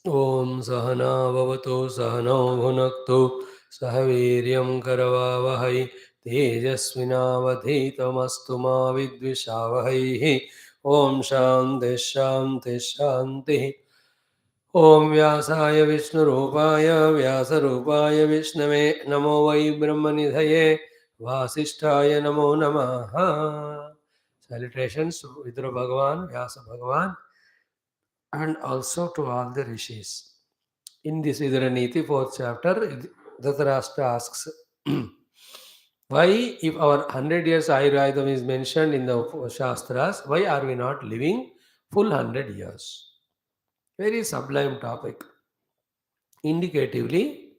ॐ सहना भवतु सहनौ भुनक्तु सह वीर्यं करवावहै तेजस्विनावधीतमस्तु मा विद्विषावहैः ॐ शान्तिः शान्तिः शान्तिः ॐ व्यासाय विष्णुरूपाय व्यासरूपाय विष्णवे नमो वै ब्रह्मनिधये वासिष्ठाय नमो नमः Salutations to Vidura Bhagavan, Vyasa Bhagavan, and also to all the rishis. In this Vidura Neethi, 4th chapter, Dhritarashtra asks, why, if our 100 years Ayurvedam is mentioned in the Shastras, why are we not living full 100 years? Very sublime topic. Indicatively,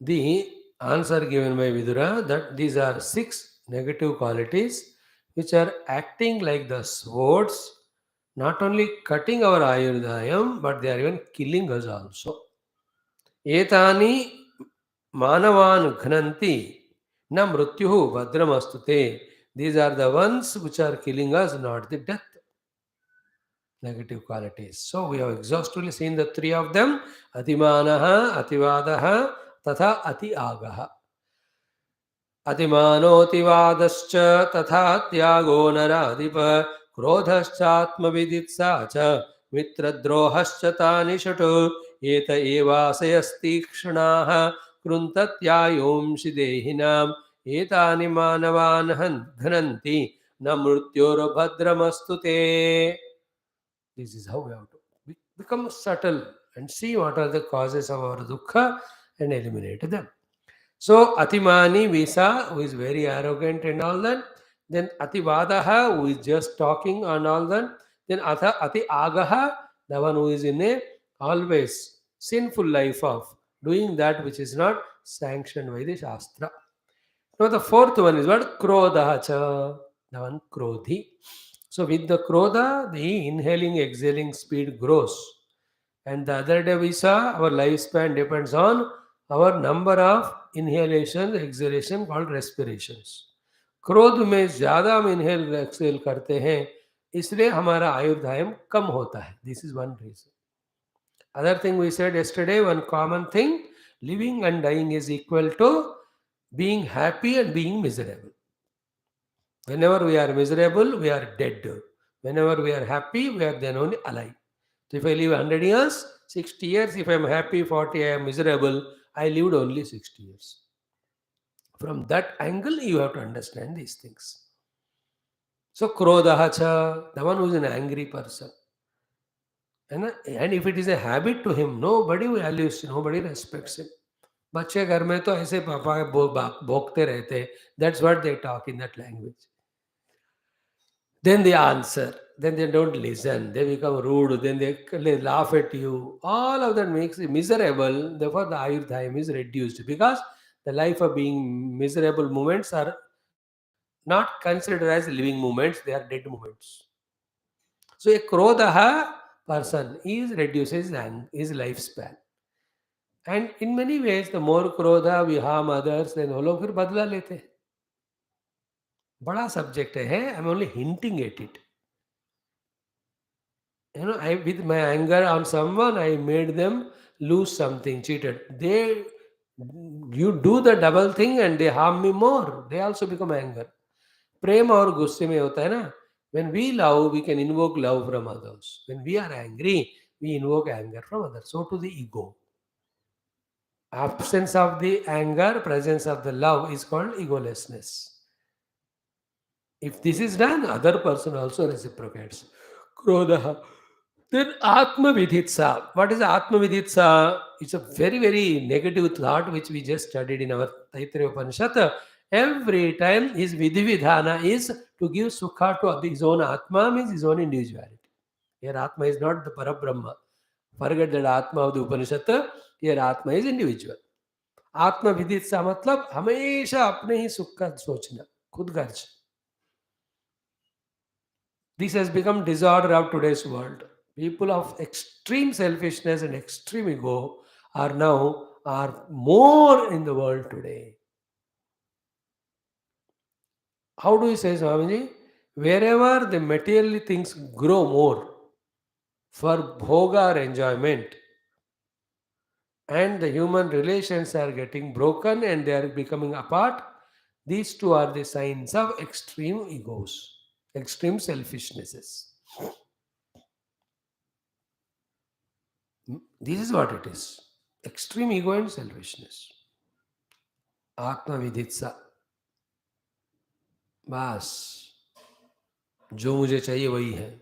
the answer given by Vidura that these are 6 negative qualities which are acting like the swords, not only cutting our Ayurvedam, but they are even killing us also. एतानि मानवान् घ्नन्ति न मृत्युः भद्रमस्तु ते. These are the ones which are killing us, not the death. Negative qualities. So we have exhaustively seen the 3 of them: atimanaha, ativadaha, tatha ati agaha. Atimanotivadascha tatha tyago naradipa krodhaschatmaviditsa cha mitradrohascha tani shatu eta evasayastikshnaha kruntatyayomshi dehinam etani manavan ghananti na mrutyurabhadramastu te. This is how we have to become subtle and see what are the causes of our dukkha and eliminate them. So Atimani Visa, who is very arrogant and all that, then Ativadaha, who is just talking and all that, then Ati Agaha, the one who is in a always sinful life of doing that which is not sanctioned by the Shastra. Now the 4th one is what? Krodhacha, the one Krodhi. So with the Krodha, the inhaling, exhaling speed grows. And the other day we saw our lifespan depends on our number of inhalation, exhalation called respirations. क्रोध में ज़्यादा हम inhale exhale करते हैं, इसलिए हमारा आयुर्दायम कम होता है. This is one reason. Other thing we said yesterday, one common thing, living and dying is equal to being happy and being miserable. Whenever we are miserable, we are dead. Whenever we are happy, we are then only alive. So if I live 100 years, 60 years, if I am happy, 40, I am miserable, I lived only 60 years. From that angle, you have to understand these things. So, Krodhacha, the one who is an angry person. And if it is a habit to him, nobody values, nobody respects him. बच्चे घर में तो ऐसे पापा भोंकते रहते. That's what they talk in that language. Then they answer. Then they don't listen. They become rude. Then they laugh at you. All of that makes you miserable. Therefore, the Ayurveda is reduced because the life of being miserable moments are not considered as living moments. They are dead moments. So a Krodhaha person is reduces his lifespan. And in many ways, the more Krodha we harm others, then वो लोग फिर बदला लेते हैं. बड़ा subject है. I'm only hinting at it. I with my anger on someone, I made them lose something, cheated. You do the double thing and they harm me more. They also become anger. Prema और गुस्से में होता है ना. When we love, we can invoke love from others. When we are angry, we invoke anger from others. So to the ego. Absence of the anger, presence of the love is called egolessness. If this is done, other person also reciprocates. Krodha. Then Atma Viditsa. What is Atma Viditsa? It's a very, very negative thought which we just studied in our Taittiriya Upanishad. Every time his Vidhividhana is to give Sukha to his own Atma, means his own individuality. Here Atma is not the Parabrahma. Forget that Atma of the Upanishad. Here Atma is individual. Atma Viditsa मतलब हमेशा अपने ही सुख का सोचना, खुद गर्ज. This has become disorder of today's world. People of extreme selfishness and extreme ego are more in the world today. How do you say, Swamiji? Wherever the material things grow more for bhoga or enjoyment, and the human relations are getting broken and they are becoming apart. These two are the signs of extreme egos, extreme selfishnesses. This is what it is, extreme ego and selfishness. आत्मविदित्सा, बस जो मुझे चाहिए वही है.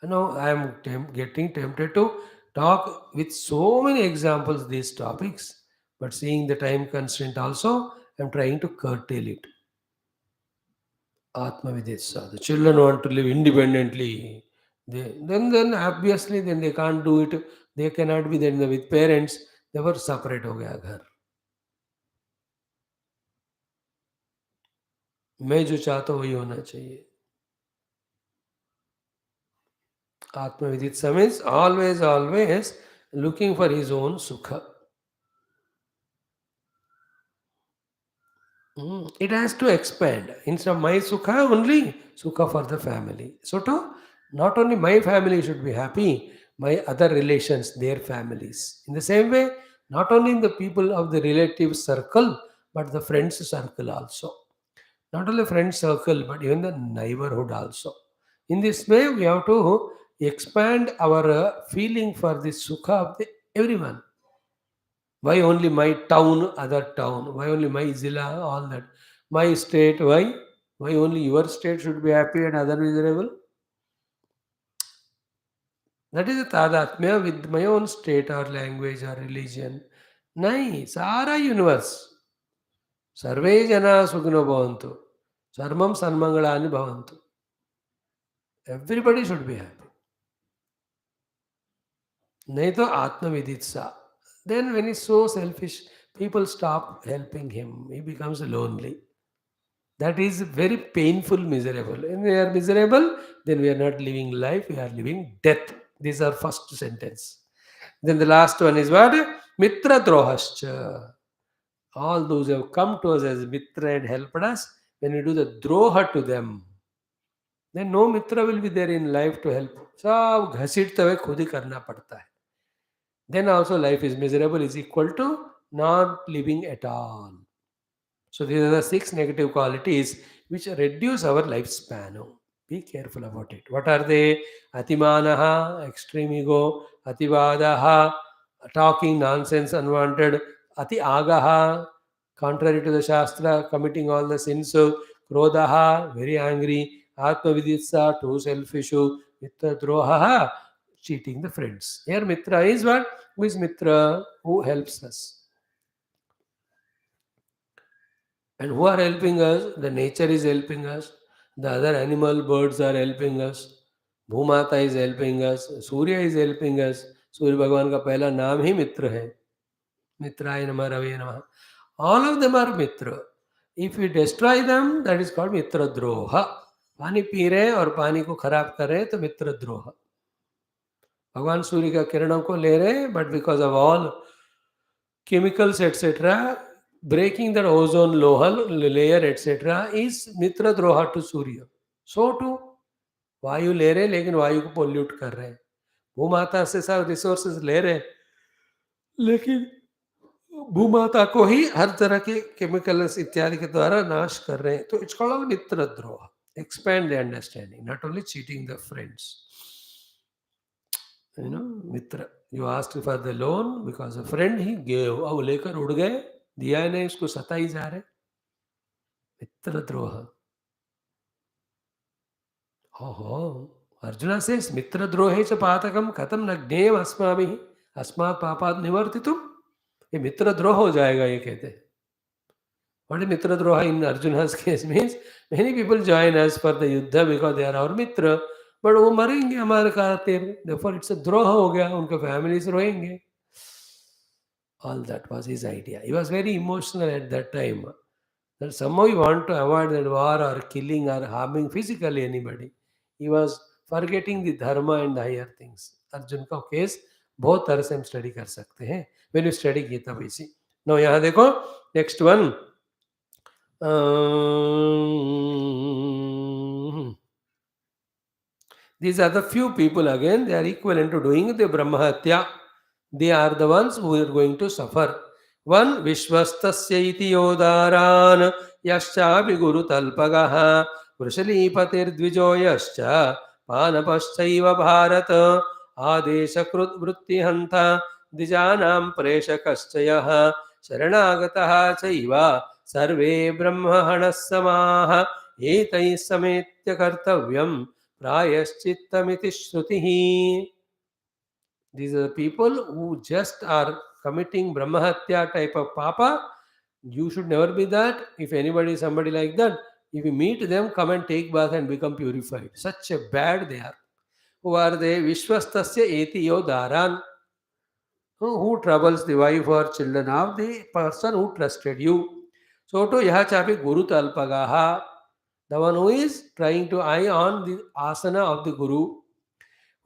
Now I am getting tempted to talk with so many examples these topics, but seeing the time constraint also, I am trying to curtail it. Atmavidesa, the children want to live independently. Then obviously then they can't do it. They cannot be then with parents. They were separate हो गया घर. मैं जो चाहता हूँ वही होना चाहिए. Atmaviditsa means always looking for his own sukha. It has to expand. Instead of my sukha, only sukha for the family. So to not only my family should be happy, my other relations, their families. In the same way, not only in the people of the relative circle, but the friends circle also. Not only friend circle, but even the neighborhood also. In this way, we have to expand our feeling for the sukha of everyone. Why only my town, other town? Why only my zilla, all that? My state, why? Why only your state should be happy and other miserable? That is a tadatmya with my own state or language or religion. Nahi, Sara universe. Sarve jana sukhino bhavantu. Sarvam sanmangalani bhavantu. Everybody should be happy. Nahi to atmaviditsa. Then when he's so selfish, people stop helping him. He becomes lonely. That is very painful, miserable. When we are miserable, then we are not living life, we are living death. These are first sentence. Then the last one is what? Mitra drohascha. All those who have come to us as mitra and helped us, when we do the droha to them, then no mitra will be there in life to help. सब घसीटते हुए खुद ही करना पड़ता है. Then also life is miserable is equal to not living at all. So these are the 6 negative qualities which reduce our lifespan. Oh, be careful about it. What are they? Atimanaha, extreme ego. Ativadaha, talking nonsense, unwanted. Ati agaha, contrary to the Shastra, committing all the sins. So, Krodhaha, very angry. Atmaviditsa, too selfish. Mitra drohaha, cheating the friends. Here Mitra is what? Who is Mitra? Who helps us? And who are helping us? The nature is helping us. The other animal, birds are helping us. Bhumata is helping us. Surya is helping us. सूर्य भगवान का पहला नाम ही मित्र है. मित्राय नमः रवे नमः. All of them are Mitra. If we destroy them, that is called मित्र द्रोह. पानी पी रहे हैं और पानी को खराब कर रहे हैं तो मित्र द्रोह. भगवान सूर्य का किरणों को ले रहे हैं, but because of all chemicals etc., breaking the ozone layer etc. is mitra droha to Surya. So too वायु ले रहे हैं लेकिन वायु को पोल्यूट कर रहे हैं. भूमाता से सब रिसोर्सेज ले रहे हैं लेकिन भूमाता को ही हर तरह के केमिकल्स इत्यादि के द्वारा नाश कर रहे हैं. तो इट्स कॉल्ड मित्र द्रोह. Expand the understanding, not only cheating the friends. Mitra. You asked for the loan because a friend he gave. अब लेकर उड़ गए, दिया नहीं, उसको सताई जा रहे. मित्र द्रोह. ओहो. अर्जुन says मित्र द्रोहे च पातकम कथम न ज्ञेयम अस्माभिः अस्मात् पापात् निवर्तितुम. ये मित्र द्रोह हो जाएगा ये कहते हैं. What is mitra droha in Arjuna's case means many people join us for the yuddha because they are our mitra, but वो मरेंगे हमारे खातिर. Therefore it's a droha हो गया, उनके families रोएंगे. All that was his idea. He was very emotional at that time. That somehow he want to avoid that war or killing or harming physically anybody. He was forgetting the dharma and the higher things. Arjun का case बहुत तरह से हम study कर सकते हैं. When you study Gita basic. Now यहाँ देखो next one. These are the few people again. They are equivalent to doing the Brahmahatya. They are the ones who are going to suffer. One Vishwastasya iti yodaran yaschapi guru talpagaha vrishalipatir dvijo yascha panapaschaiva bharata adeshakrut vrittihanta dijanam preshakaschayah sharanagataha chaiva sarve brahmahanas samaha etai sametya kartavyam प्रायश्चित्तमिति श्रुतिः. These are the people who just are committing Brahmahatya type of papa. You should never be that. If anybody is somebody like that, if you meet them, come and take bath and become purified. Such a bad they are. Who are they? Vishwastasya etiyo daran. Who troubles the wife or children of the person who trusted you. So to yaha chapi guru talpagaha. The one who is trying to eye on the asana of the guru.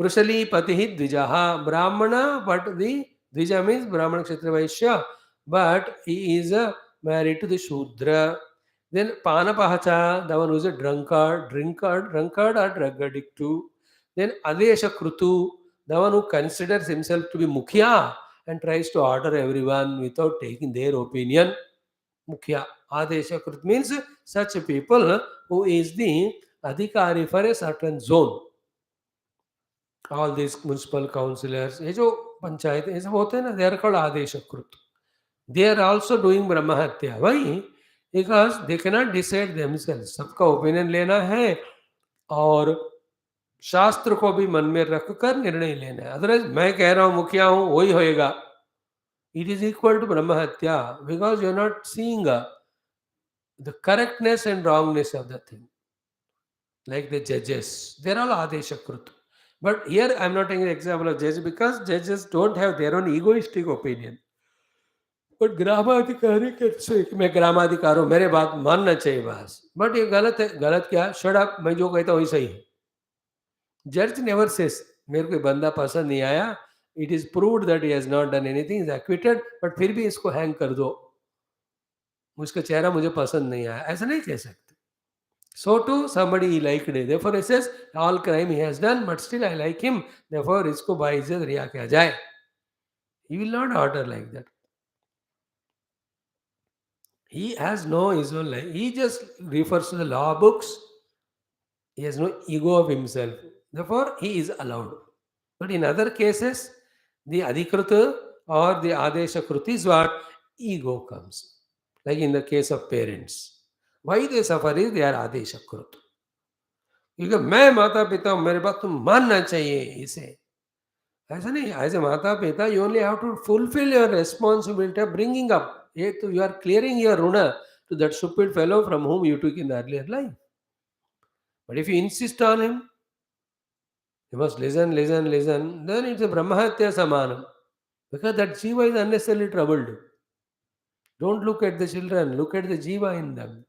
Vrushali Patihi Dvijaha Brahmana, but the Dvija means Brahmana Kshatriya Vaishya, but he is married to the Shudra. Then Panapahacha, the one who is a drunkard or drug addict too. Then Adesha Krutu, the one who considers himself to be Mukhya and tries to order everyone without taking their opinion. Mukhya. Adesha Krut means such a people who is the Adhikari for a certain zone. All these municipal councillors, ये जो पंचायत ये सब होते हैं ना, they are called आदेशकृत. They are also doing ब्रह्म हत्या. Why? Because they cannot decide themselves. सबका opinion लेना है और शास्त्र को भी मन में रखकर निर्णय लेना है. अदरवाइज मैं कह रहा हूँ मुखिया हूँ वही होएगा. It is equal to ब्रह्म हत्या because you are not seeing the correctness and wrongness of the thing. Like the judges, they are all adeshakrut. But here I am not taking the example of judges because judges don't have their own egoistic opinion. But ग्रामाधिकारी can say कि मैं ग्रामाधिकार हूँ, मेरे बात मानना चाहिए बस. But ये गलत है. गलत क्या? शट अप, मैं जो कहता हूँ वही सही है. जज नेवर सेस मेरे को बंदा पसंद नहीं आया, it is proved that he has not done anything, is acquitted, but फिर भी इसको हैंग कर दो, उसका चेहरा मुझे पसंद नहीं आया, ऐसा नहीं कह सकते. So too somebody he liked it. Therefore he says all crime he has done, but still I like him. Therefore इसको बाइज्जत रिया किया जाए. He will not order like that. He has no his own life. He just refers to the law books. He has no ego of himself. Therefore he is allowed. But in other cases, the adhikruta or the adesha kruti is what ego comes. Like in the case of parents. Why they suffer is they are adesha kruta. क्योंकि मैं माता पिता हूं, मेरे बात तुम मानना चाहिए इसे. ऐसा नहीं. As a mata pita you only have to fulfil your responsibility of bringing up. ये तो you are clearing your rin to that stupid fellow from whom you took in the earlier life. But if you insist on him, you must listen, then it's a brahmahatya samanam. Because that jiva is unnecessarily troubled. Don't look at the children, look at the jiva in them.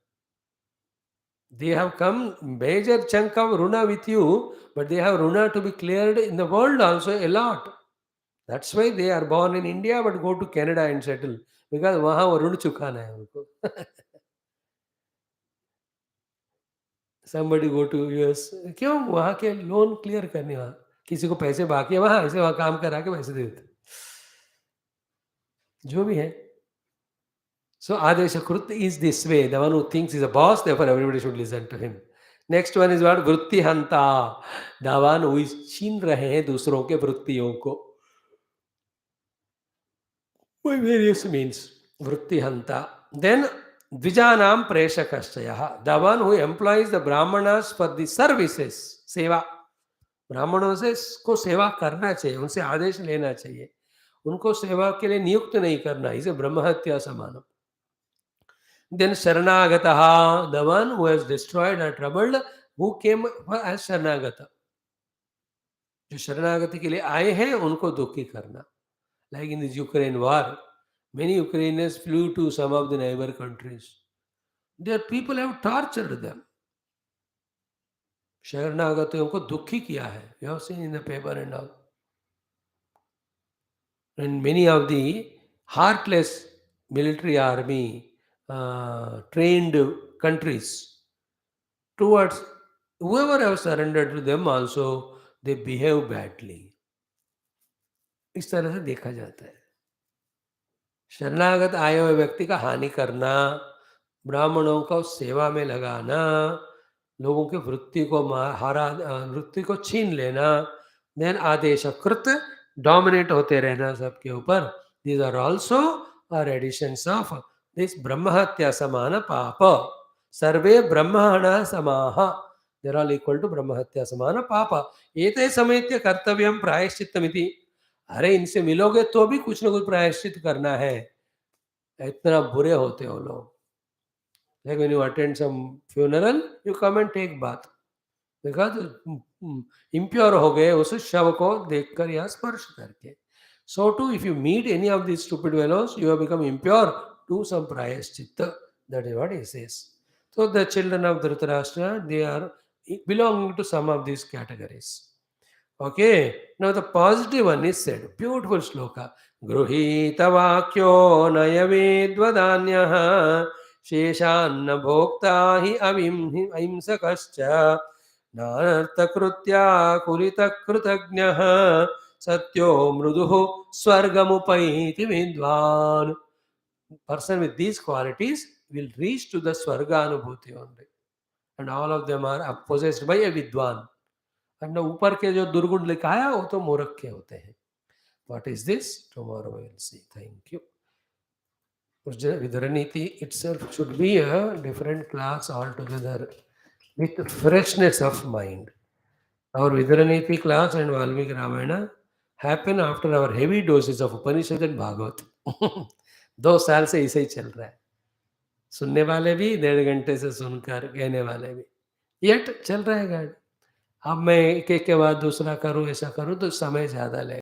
They have come major chunk of runa with you, but they have runa to be cleared in the world also a lot. That's why they are born in India but go to Canada and settle. Because वहाँ वो ऋण चुकाना है उनको. Somebody go to US. क्यों? वहाँ के loan clear करने. वहाँ किसी को पैसे बाकी है वहाँ, ऐसे वहाँ काम करा के पैसे दे देते. जो भी है. So Adesha Krut is this way. The one who thinks is a boss, therefore everybody should listen to him. Next one is what? Vritti Hanta. The one who is छीन रहे हैं दूसरों के वृत्तियों को. By various means. Vritti Hanta. Then Dvijanam Preshakashaya. The one who employs the Brahmanas for the services. Seva. ब्राह्मणों से को सेवा करना चाहिए, उनसे आदेश लेना चाहिए, उनको सेवा के लिए नियुक्त नहीं करना. इसे ब्रह्महत्या समानम. Then Sharanagataha, the one who has destroyed or troubled, who came as Sharanagata. जो शरणागति के लिए आए हैं उनको दुखी करना. Like in this Ukraine war, many Ukrainians flew to some of the neighbor countries. Their people have tortured them. शरणागतियों को दुखी किया है. You have seen in the paper and all. And many of the heartless military army trained countries towards whoever have surrendered to them also, they behave badly. इस तरह से देखा जाता है। शरणागत आए हुए व्यक्ति का हानि करना, ब्राह्मणों को सेवा में लगाना, लोगों की वृत्ति को छीन लेना, देन आदेश कृत डोमिनेट होते रहना सबके ऊपर, these are also are additions of this ब्रह्महत्या समान पाप। सर्वे ब्रह्मण समाह, देर ऑल इक्वल टू ब्रह्महत्या समान पाप। एते समेत्य कर्तव्यम प्रायश्चित्तमिति। अरे इनसे मिलोगे तो भी कुछ ना कुछ प्रायश्चित करना है, इतना बुरे होते हो लोग। Like when you attend some funeral, you come and take bath. Because impure हो गए उस शव को देखकर या स्पर्श करके। So too if you meet any of this stupid fellows, you have become impure, do some प्रायश्चित्त, that is what he says. So the children of Dhritarashtra, they are belonging to some of these categories. Okay, now the positive one is said, beautiful shloka. Gruhita vakyo nayavedvadanyah sheshanna bhokta hi ahimsakascha नानर्थकृत्या कुरितकृतज्ञः सत्यो मृदुः स्वर्गमुपैति विद्वान्। Person with these qualities will reach to the swarga anubhuti only, and all of them are possessed by a vidwan. And ऊपर के जो दुर्गुण लिखा है वो तो मूर्ख के होते हैं। What is this? Tomorrow we will see. Thank you. Vidura Neethi itself should be a different class altogether, with freshness of mind. Our Vidura Neethi class and Valmiki Ramayana happen after our heavy doses of Upanishad and Bhagavad. 2 साल से ऐसे ही चल रहा है, सुनने वाले भी 1.5 घंटे से सुनकर, कहने वाले भी, यट चल रहा है गाड़ी। अब मैं एक एक के बाद दूसरा करूं, ऐसा करूं तो समय ज़्यादा लगेगा।